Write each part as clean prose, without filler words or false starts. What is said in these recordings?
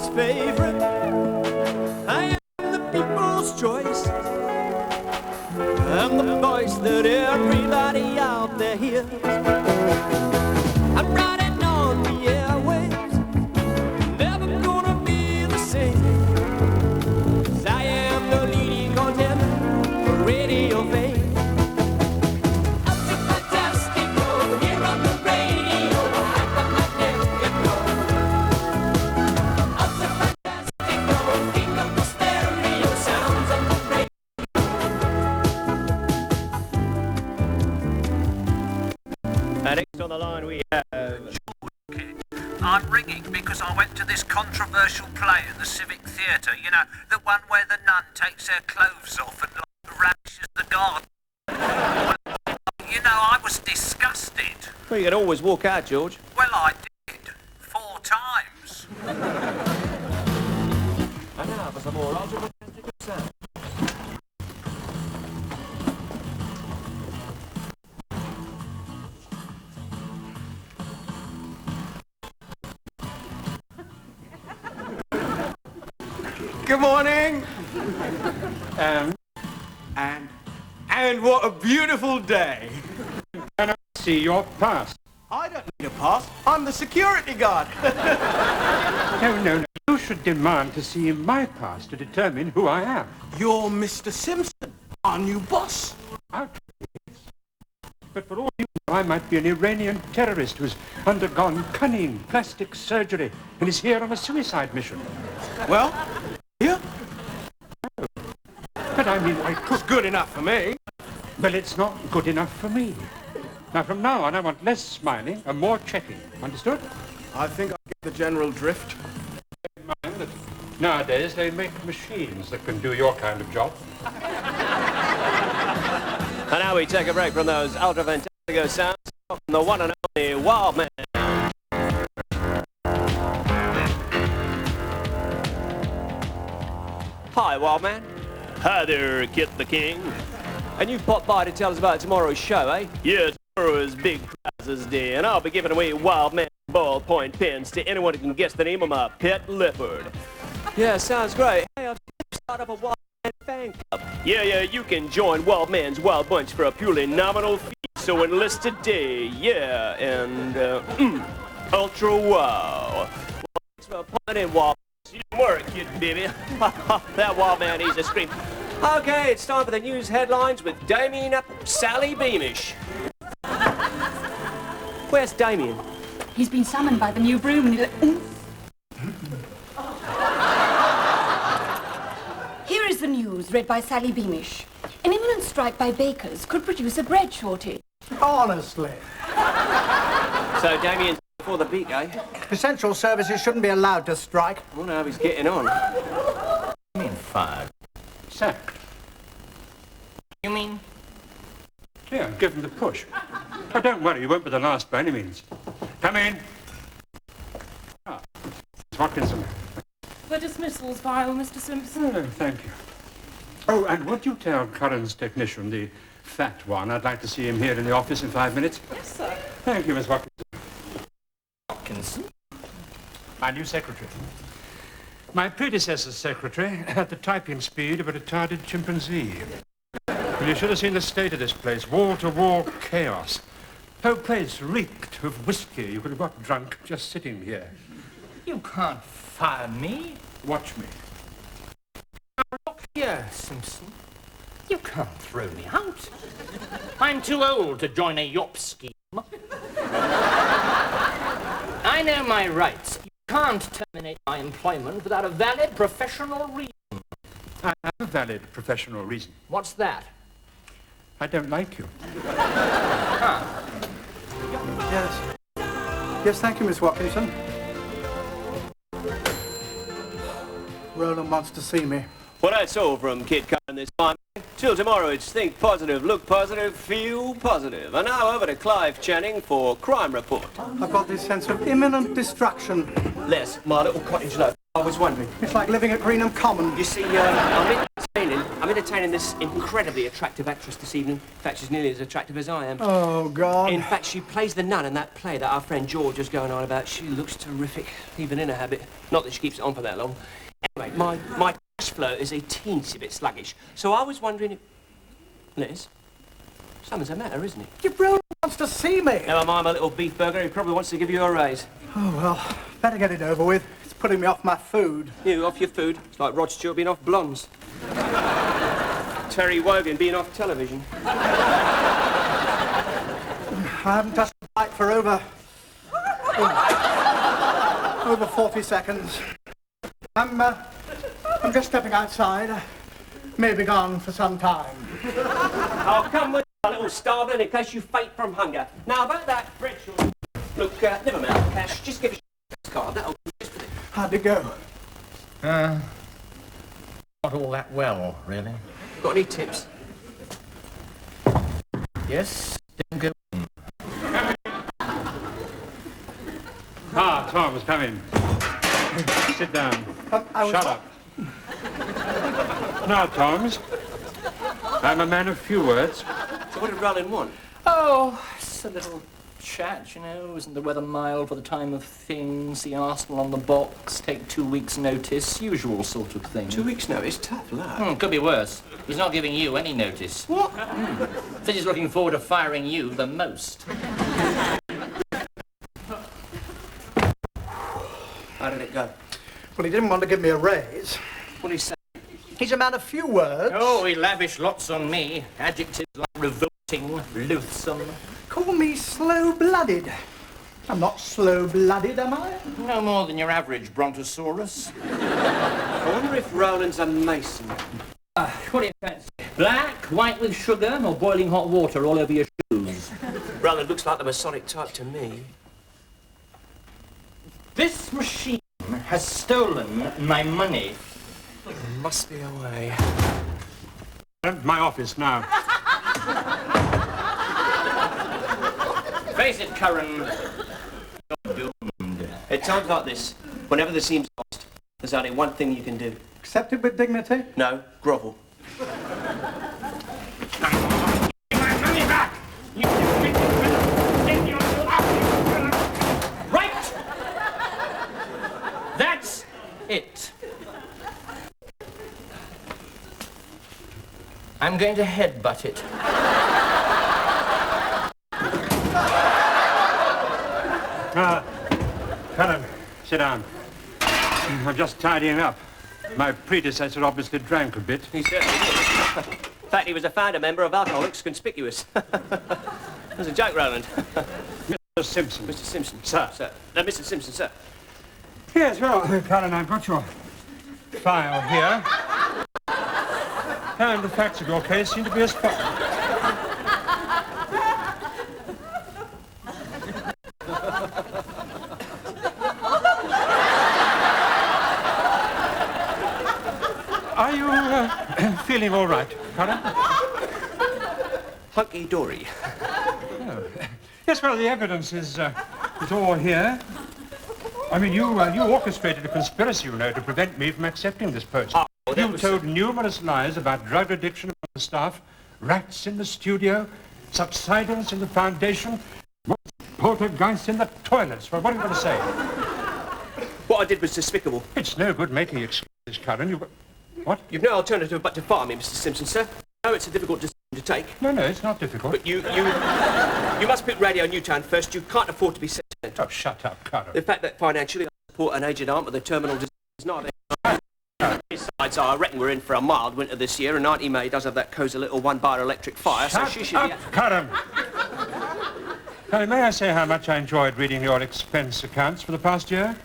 people's favorite. I am the people's choice. I'm the voice that everybody out there hears. I'm riding on the airwaves, never gonna be the same. 'Cause I am the leading contender for radio fame. Next on the line we have... I'm ringing because I went to this controversial play at the Civic Theatre. You know, the one where the nun takes her clothes off and ravishes the garden. You know, I was disgusted. Well, you can always walk out, George. Well, I did. 4 times. And now for some more ultra-fantastic sound. Good morning. And what a beautiful day. Can I see your pass? I don't need a pass. I'm the security guard. No. You should demand to see my pass to determine who I am. You're Mr. Simpson, our new boss. Outrageous. But for all you know, I might be an Iranian terrorist who's undergone cunning plastic surgery and is here on a suicide mission. Well, here? No. But I mean, I could... It's good enough for me. Well, it's not good enough for me. Now, from now on, I want less smiling and more checking. Understood? I think I get the general drift. Bear in mind that nowadays they make machines that can do your kind of job. And now we take a break from those ultra-fantastic sounds from the one and only Wild Man. Hi, Wild Man. Hi there, Kit the King. And you popped by to tell us about tomorrow's show, eh? Yeah, tomorrow is Big Prizes Day, and I'll be giving away Wild Man ballpoint pens to anyone who can guess the name of my pet leopard. Yeah, sounds great. Hey, I've started up a Wild Man fan club. Yeah, you can join Wild Man's Wild Bunch for a purely nominal fee, so enlist today. Yeah, and, ultra wow. Thanks for popping in, Wild. You work, you baby. That Wild Man needs a scream. Okay, it's time for the news headlines with Damien Sally Beamish. Where's Damien? He's been summoned by the new broom and Here is the news, read by Sally Beamish. An imminent strike by bakers could produce a bread shortage. Honestly. So Damien's before the beak, eh? Essential services shouldn't be allowed to strike. I wonder how he's getting on. You mean fired? Sacked. You mean? Yeah, give him the push. Oh, don't worry, you won't be the last by any means. Come in. Ah, Miss Watkinson. The dismissal's file, Mr. Simpson. Oh, thank you. Oh, and would you tell Curran's technician, the fat one, I'd like to see him here in the office in 5 minutes? Yes, sir. Thank you, Miss Watkinson. Watkinson? My new secretary. My predecessor's secretary had the typing speed of a retarded chimpanzee. And you should have seen the state of this place. Wall-to-wall chaos. Whole place reeked of whiskey. You could have got drunk just sitting here. You can't fire me. Watch me. Look here, Simpson. You can't throw me out. I'm too old to join a yop scheme. I know my rights. You can't terminate my employment without a valid professional reason. I have a valid professional reason. What's that? I don't like you. Yes. Yes, thank you, Miss Watkinson. Roland wants to see me. Well, that's all from Kit Curran this time. Till tomorrow, it's think positive, look positive, feel positive. And now over to Clive Channing for Crime Report. I've got this sense of imminent destruction. Les, my little cottage loaf. I was wondering. It's like living at Greenham Common. You see, I'm entertaining this incredibly attractive actress this evening. In fact, she's nearly as attractive as I am. Oh, God. In fact, she plays the nun in that play that our friend George was going on about. She looks terrific, even in a habit. Not that she keeps it on for that long. Anyway, my cash flow is a teensy bit sluggish. So I was wondering if... Liz, something's the matter, isn't it? Your bro wants to see me. Never mind my little beef burger. He probably wants to give you a raise. Oh, well, better get it over with. It's putting me off my food. You, off your food? It's like Rod Stewart being off blondes. Terry Wogan being off television. I haven't touched a bite for over 40 seconds. I'm just stepping outside. May be gone for some time. Oh, come with me, little starveling, in case you faint from hunger. Now, about that bread short. Look, never mind, Cash. Just give us a card. That'll do just for it. How'd it go? Not all that well, really. Got any tips? Yes, didn't go on. Ah, Tom's come in. Sit down. Shut up. Now, Toms, I'm a man of few words. So what did Roland want? Oh, it's a little chat, you know. Isn't the weather mild for the time of things? The Arsenal on the box, take 2 weeks' notice, usual sort of thing. 2 weeks' notice? Tough luck. Could be worse. He's not giving you any notice. What? Says he's looking forward to firing you the most. How did it go? Well, he didn't want to give me a raise. What did he say? He's a man of few words. Oh, he lavished lots on me. Adjectives like revolting, loathsome. Call me slow-blooded. I'm not slow-blooded, am I? No more than your average brontosaurus. I wonder if Roland's a mason. What do you fancy? Black, white with sugar, or boiling hot water all over your shoes? Roland looks like the Masonic type to me. This machine has stolen my money. Must be a way. My office now. Face it, Curran. You're doomed. At times like this, whenever there seems lost, there's only one thing you can do. Accept it with dignity. No, grovel. Give my money back! You Right! That's it. I'm going to headbutt it. Curran, sit down. I'm just tidying up. My predecessor obviously drank a bit. He certainly did. In fact, he was a founder member of Alcoholics Conspicuous. It was a joke, Roland. Mr. Simpson. Mr. Simpson. Sir. Sir. No, Mr. Simpson, sir. Yes, well, Curran, I've got your file here. And the facts of your case seem to be as follows. Are you feeling all right, Curran? Hunky-dory. Oh. Yes, well, the evidence is all here. I mean, you orchestrated a conspiracy, you know, to prevent me from accepting this post. You told numerous lies about drug addiction among the staff, rats in the studio, subsidence in the foundation, poltergeists in the toilets. Well, what are you going to say? What I did was despicable. It's no good making excuses, Curran. What? You've no alternative but to fire me, Mr. Simpson, sir. I know it's a difficult decision to take. No, it's not difficult. But you must put Radio Newtown first. You can't afford to be sentimental. Oh, shut up, Curran. The fact that financially I support an aged aunt with a terminal disease is not... Besides, I reckon we're in for a mild winter this year, and Auntie May does have that cosy little one-bar electric fire, so she should be... Curran! May I say how much I enjoyed reading your expense accounts for the past year?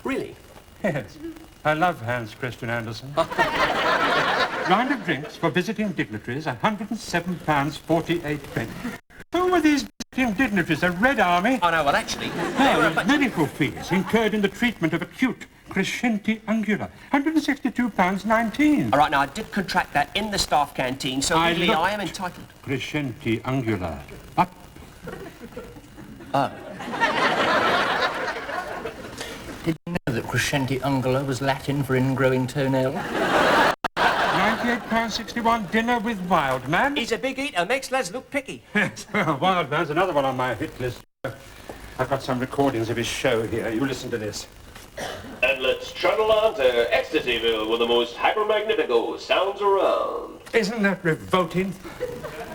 Really? Yes. I love Hans Christian Andersen. Round of drinks for visiting dignitaries, £107.48. Who were these visiting dignitaries? A Red Army? Oh, no, well, actually... Medical fees incurred in the treatment of acute crescenti angula, £162.19. All right, now, I did contract that in the staff canteen, so legally I am entitled. Crescenti angula. Up. Did you You know that crescenti ungula was Latin for ingrowing toenail? £98.61 dinner with Wild Man. He's a big eater, makes lads look picky. Yes, well, Wild Man's another one on my hit list. I've got some recordings of his show here. You listen to this. And let's trundle on to Ecstasyville with the most hyper-magnifico sounds around. Isn't that revolting?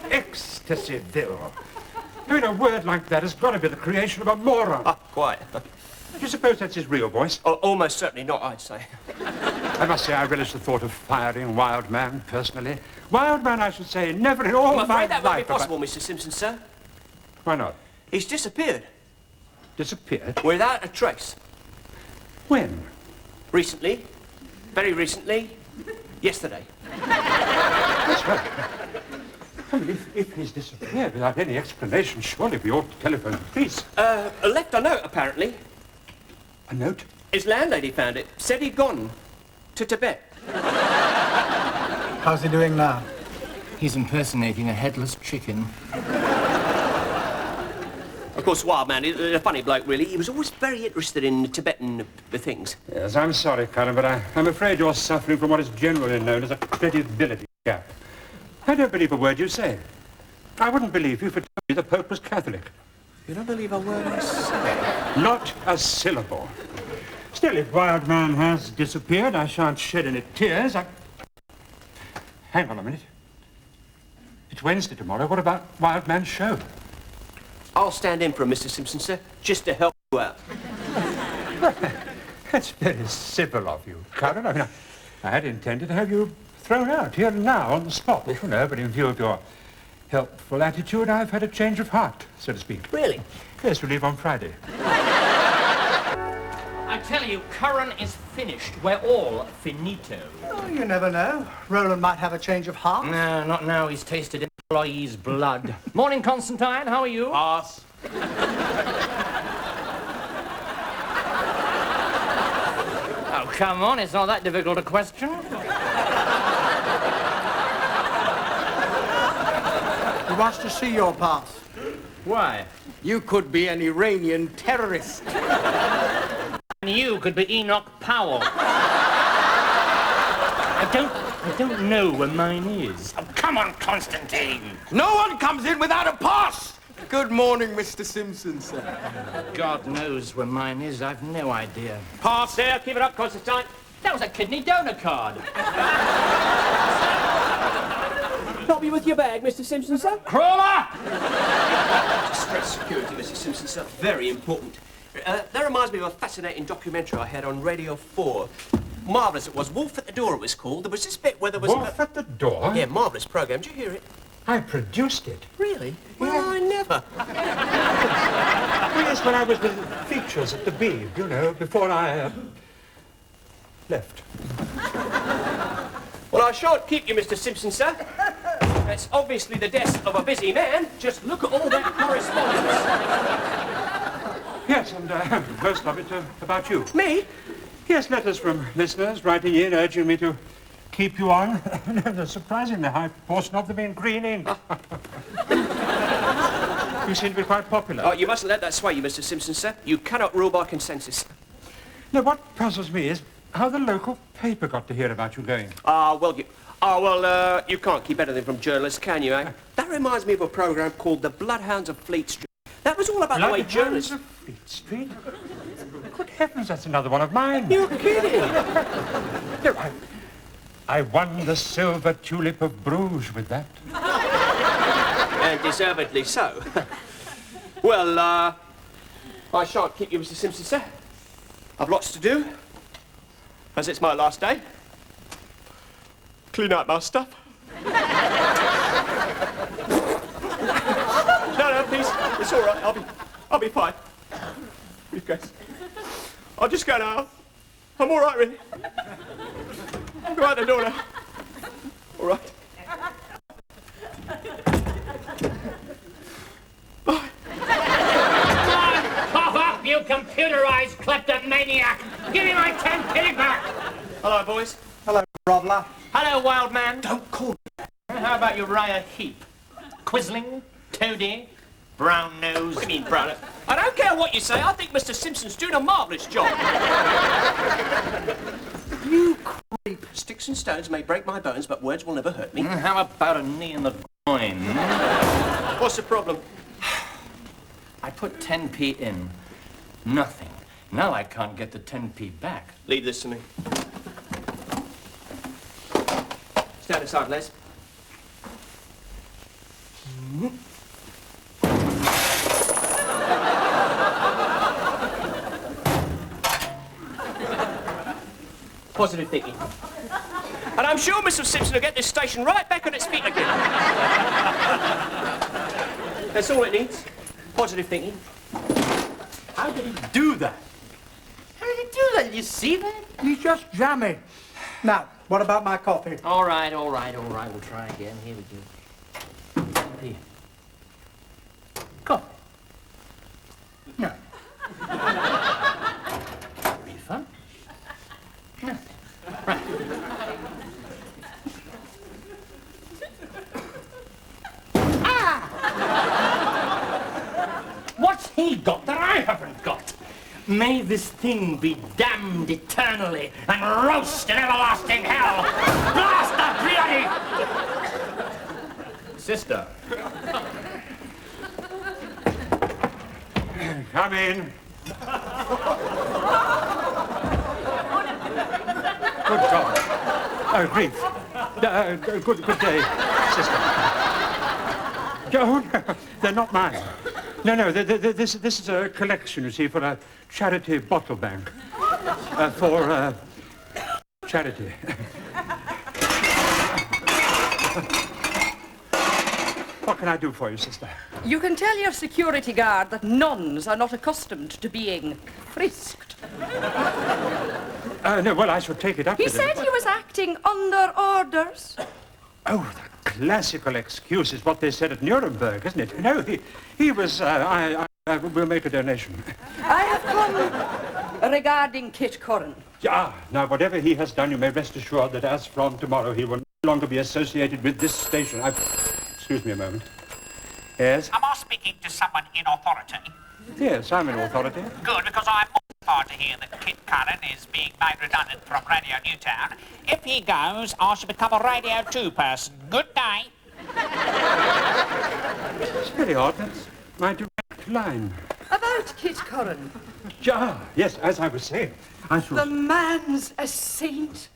Ecstasyville. I mean, a word like that has got to be the creation of a moron. Ah, quite. Do you suppose that's his real voice? Oh, almost certainly not, I'd say. I must say I relish the thought of firing Wild Man, personally. Wild Man, I should say, never in all I'm my afraid that life. won't be possible, Mr. Simpson, sir. Why not? He's disappeared. Disappeared? Without a trace. When? Recently. Very recently. Yesterday. That's right. I mean, if he's disappeared without any explanation, surely we ought to telephone the police. Left a note, apparently. A note? His landlady found it. Said he'd gone to Tibet. How's he doing now? He's impersonating a headless chicken. Of course, Wild Man is a funny bloke, really. He was always very interested in Tibetan things. Yes, I'm sorry, Curran, but I'm afraid you're suffering from what is generally known as a credibility gap. I don't believe a word you say. I wouldn't believe you if it told me the Pope was Catholic. You don't believe a word I say? Not a syllable. Still, if Wild Man has disappeared, I shan't shed any tears. Hang on a minute. It's Wednesday tomorrow. What about Wild Man's show? I'll stand in for him, Mr. Simpson, sir, just to help you out. That's very civil of you, Curran. I mean, I had intended to have you thrown out here and now on the spot, you know, but in view of your helpful attitude, I've had a change of heart, so to speak. Really? Yes, we leave on Friday. I tell you, Curran is finished. We're all finito. Oh, you never know. Roland might have a change of heart. No, not now. He's tasted employee's blood. Morning, Constantine. How are you? Pass. Oh, come on. It's not that difficult a question. He wants to see your pass. Why? You could be an Iranian terrorist. And you could be Enoch Powell. I don't know where mine is. Oh, come on, Constantine. No one comes in without a pass! Good morning, Mr. Simpson, sir. God knows where mine is. I've no idea. Pass there. Keep it up, Constantine. That was a kidney donor card. Help me with your bag, Mr. Simpson, sir. Crawler! Stress security, Mr. Simpson, sir. Very important. That reminds me of a fascinating documentary I had on Radio 4. Marvellous it was. Wolf at the Door it was called. There was this bit where there was... Wolf at the Door? Yeah, marvellous programme. Did you hear it? I produced it. Really? Well, I never. Yes, when I was with features at the Beeb, you know, before I left. Well, I shan't keep you, Mr. Simpson, sir. That's obviously the desk of a busy man. Just look at all that correspondence. Yes, and most of it about you. Me? Yes, letters from listeners writing in, urging me to keep you on. There's surprisingly high proportion of them in green ink. You seem to be quite popular. Oh, you mustn't let that sway you, Mr. Simpson, sir. You cannot rule by consensus. Now, what puzzles me is how the local paper got to hear about you going. You can't keep anything from journalists, can you, eh? That reminds me of a programme called The Bloodhounds of Fleet Street. That was all about the way journalists... Bloodhounds of Fleet Street? Good heavens, that's another one of mine. You're kidding. Here, I won the silver tulip of Bruges with that. And deservedly so. Well, I shan't keep you, Mr. Simpson, sir. I've lots to do. As it's my last day. Clean out my stuff. No, please. It's all right. I'll be fine. Briefcase. I'll just go now. I'm all right, really. Go out the door now. All right. Bye. Cough up, you computerized kleptomaniac! Give me my 10p back! Hello, boys. Hello, Rodler. Hello, wild man. Don't call me. How about Uriah Heep? Quisling, Toady, brown nose. What do you mean, brown? I don't care what you say. I think Mr. Simpson's doing a marvellous job. You creep. Sticks and stones may break my bones, but words will never hurt me. How about a knee in the groin? What's the problem? I put 10p in. Nothing. Now I can't get the 10p back. Leave this to me. Stand aside, Les. Positive thinking. And I'm sure Mr. Simpson will get this station right back on its feet again. That's all it needs. Positive thinking. How did he do that? How did he do that? Did you see that? He's just jamming. Now, what about my coffee? All right. We'll try again. Here we go. Here. Coffee. No. Refund? Nothing. Right. What's he got that I haven't got? May this thing be damned eternally and roast in everlasting hell. Blast the bloody... Sister. Come in. Good God. Oh, grief. Good day, sister. Oh, no, they're not mine. No, this is a collection, you see, for a charity bottle bank. For charity. What can I do for you, sister? You can tell your security guard that nuns are not accustomed to being frisked. No, well, I shall take it up He with him. said he was acting under orders. Oh, the classical excuse is what they said at Nuremberg, isn't it? No, he was, I will make a donation. I have come regarding Kit Curran. Yeah, now, whatever he has done, you may rest assured that as from tomorrow, he will no longer be associated with this station. Excuse me a moment. Yes? Am I speaking to someone in authority? Yes, I'm in authority. Good, because I'm mortified to hear that Kit Curran is being made redundant from Radio Newtown. If he goes, I shall become a Radio 2 person. Good day. It's very odd. That's my direct line. About Kit Curran. Yes, as I was saying, I shall... The man's a saint.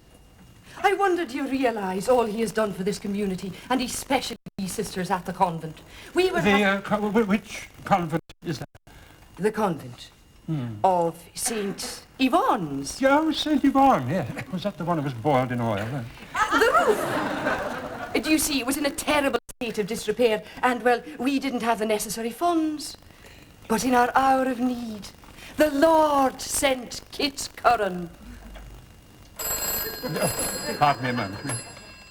I wonder, do you realise all he has done for this community, and especially these sisters at the convent? We were which convent is that? The convent of St. Yvonne's. Oh, St. Yvonne, yes. Was that the one that was boiled in oil? The roof. Do you see, it was in a terrible state of disrepair, and, well, we didn't have the necessary funds. But in our hour of need, the Lord sent Kit Curran. Pardon me a moment.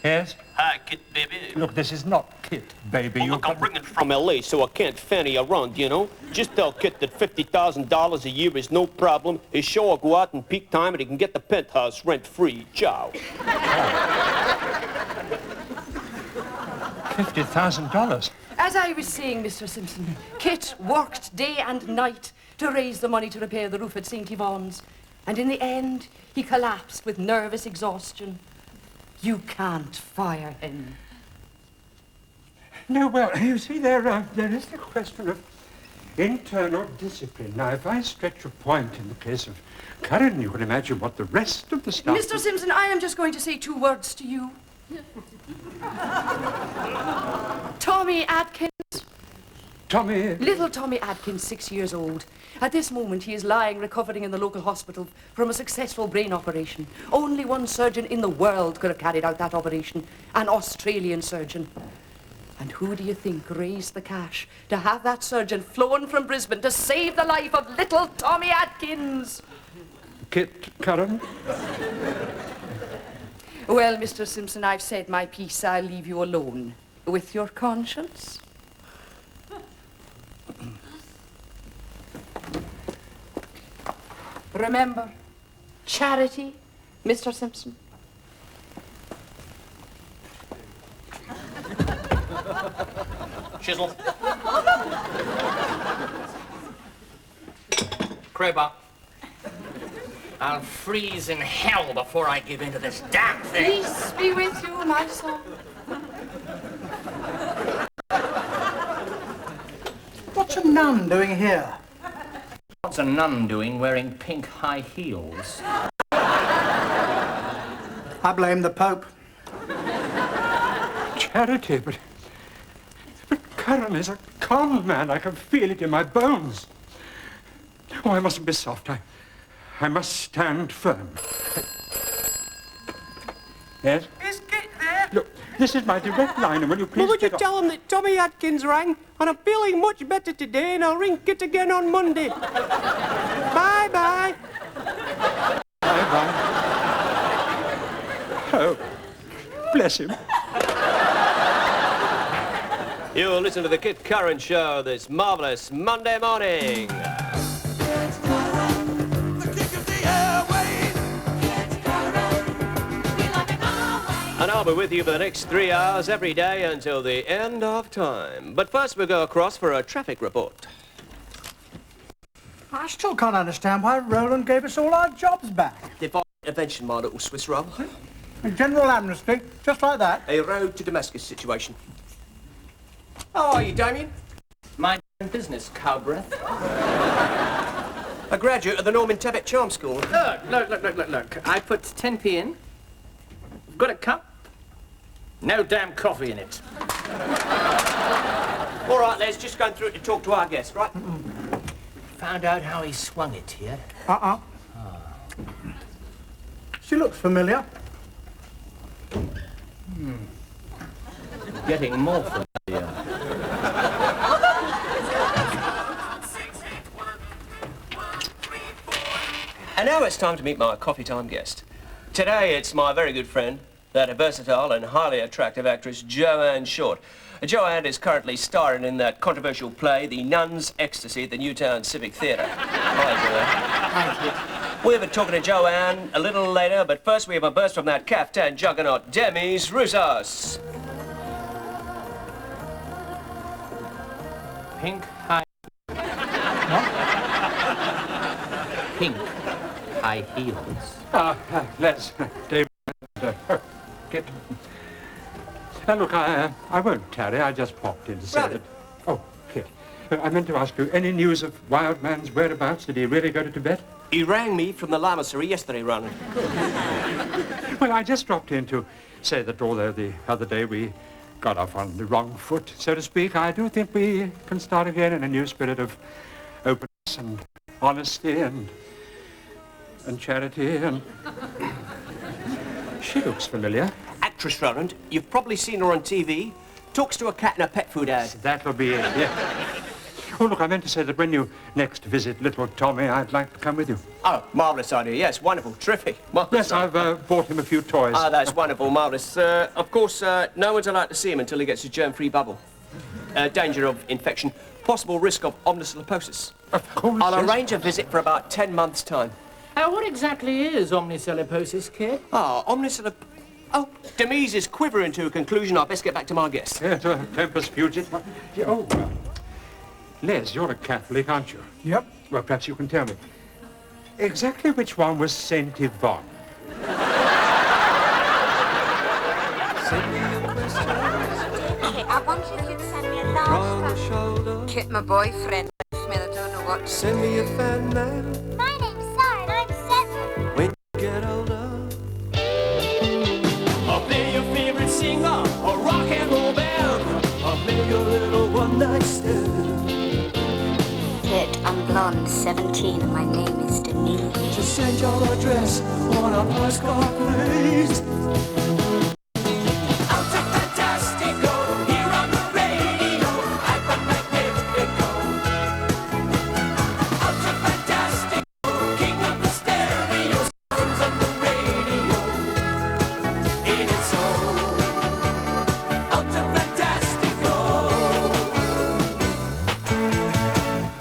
Yes? Hi, Kit, baby. Look, this is not Kit, baby. Look, I'm ringing from L.A., so I can't fanny around, you know? Just tell Kit that $50,000 a year is no problem. His show will go out in peak time and he can get the penthouse rent-free. Ciao. $50,000? As I was saying, Mr. Simpson, Kit worked day and night to raise the money to repair the roof at St. Yvonne's. And in the end, he collapsed with nervous exhaustion. You can't fire him. No, well, you see, there is the question of internal discipline. Now, if I stretch a point in the case of Curran, you can imagine what the rest of the staff... Mr. Simpson, I am just going to say 2 words to you. Tommy Atkins. Tommy... Little Tommy Atkins, 6 years old. At this moment, he is lying recovering in the local hospital from a successful brain operation. Only one surgeon in the world could have carried out that operation, an Australian surgeon. And who do you think raised the cash to have that surgeon flown from Brisbane to save the life of little Tommy Atkins? Kit Curran? Well, Mr. Simpson, I've said my piece. I'll leave you alone with your conscience. Remember, charity, Mr. Simpson. chisel. Crowbar. I'll freeze in hell before I give in to this damn thing. Peace be with you, my son. What's a nun doing here? What's a nun doing wearing pink high heels? I blame the Pope. Charity, but Curran is a con man. I can feel it in my bones. Oh, I mustn't be soft. I must stand firm. Yes? Is Kit there? Look, this is my direct line, and will you please Well, would you get tell him that Tommy Atkins rang, and I'm feeling much better today, and I'll ring Kit again on Monday. Bye-bye. Bye-bye. Oh, bless him. You'll listen to the Kit Curran Show this marvellous Monday morning. And I'll be with you for the next 3 hours every day until the end of time. But first we'll go across for a traffic report. I still can't understand why Roland gave us all our jobs back. Divine intervention, my little Swiss roll. A general amnesty, just like that. A road to Damascus situation. How are you, Damien? Mind your own business, cow breath. A graduate of the Norman Tebbit Charm School. Look. I put 10p in. Got a cup? No damn coffee in it. All right, Les, just going through to talk to our guest, right? Found out how he swung it here. She looks familiar. Getting more familiar. And now it's time to meet my coffee time guest. Today it's my very good friend, that versatile and highly attractive actress Joanne Short. Joanne is currently starring in that controversial play, The Nun's Ecstasy, at the Newtown Civic Theatre. Hi, Joanne. Thank you. We'll be talking to Joanne a little later, but first we have a burst from that caftan juggernaut, Demis Roussos. Pink high... Pink high heels. Les, David, Kit. Look, I won't tarry. I just popped in to say that... Oh, Kit, I meant to ask you, any news of Wild Man's whereabouts? Did he really go to Tibet? He rang me from the Lamasery yesterday, Ronald. Well, I just dropped in to say that although the other day we got off on the wrong foot, so to speak, I do think we can start again in a new spirit of openness and honesty and charity and... She looks familiar. Actress, Roland. You've probably seen her on TV. Talks to a cat in a pet food ad. That'll be it, yeah. Oh, look, I meant to say that when you next visit little Tommy, I'd like to come with you. Oh, marvellous idea. Yes, wonderful. Terrific. Yes, I've bought him a few toys. Ah, that's wonderful. Marvellous. Of course, no one's allowed to see him until he gets his germ-free bubble. Danger of infection. Possible risk of omnicilloposis. Of course, I'll yes. arrange a visit for about 10 months' time. What exactly is omnicilloposis, kid? Ah, omnicillop... Oh, Demise is quivering to a conclusion. I'd best get back to my guest. Yes, Tempus Fugit. Yeah, oh, Les, you're a Catholic, aren't you? Yep. Well, perhaps you can tell me. Exactly which one was Saint Yvonne? Hey, I wonder if you'd send me a large Kit, my boyfriend, left me and I don't know what to Send me a fan man My name's Sarah and I'm 7. when you get older. I'll play your favorite singer, a rock and roll band. I'll play your little one-night stand. Kit, I'm blonde, 17, and my name is Denise. Just send your address on a postcard, please.